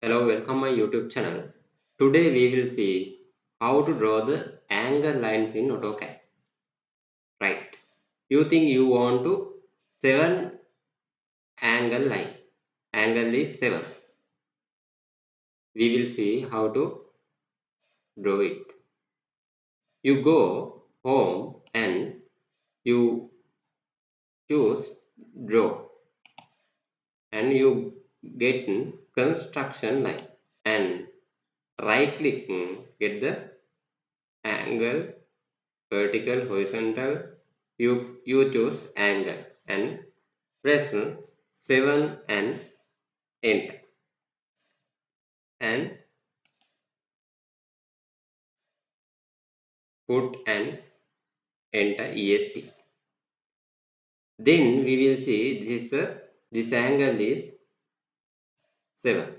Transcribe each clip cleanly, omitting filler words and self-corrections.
Hello, welcome my YouTube channel. Today we will see how to draw the angle lines in Autocad. Right. You think you want to 7 angle line. Angle is 7. We will see how to draw it. You go home and you choose draw and you get construction line and right click get the angle vertical horizontal you choose angle and press 7 and enter and put and enter ESC. Then we will see this angle is 7.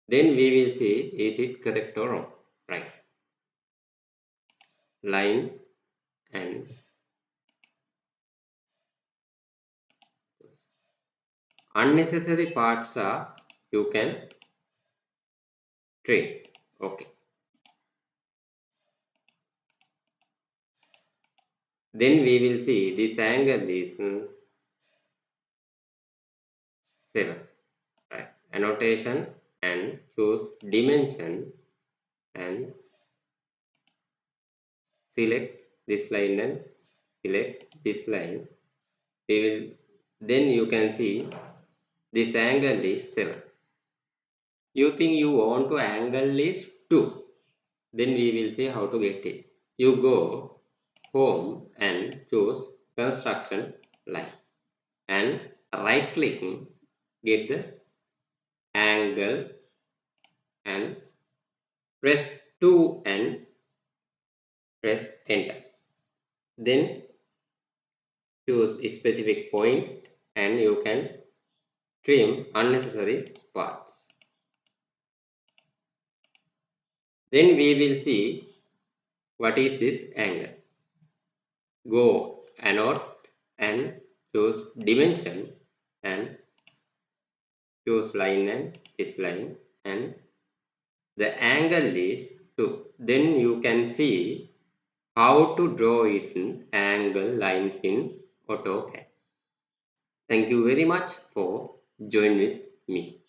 Then we will see is it correct or wrong. Right. Line and unnecessary parts are you can trim. Okay. Then we will see this angle is 7. Right. Annotation and choose dimension and select this line and select this line. We will then you can see this angle is 7. You think you want to angle is 2. Then we will see how to get it. You go home and choose construction line and right click get the angle and press 2 and press enter. Then choose a specific point and you can trim unnecessary parts. Then we will see what is this angle. Go annotate and choose dimension and choose line and this line and the angle is 2. Then you can see how to draw it in angle lines in AutoCAD. Thank you very much for joining with me.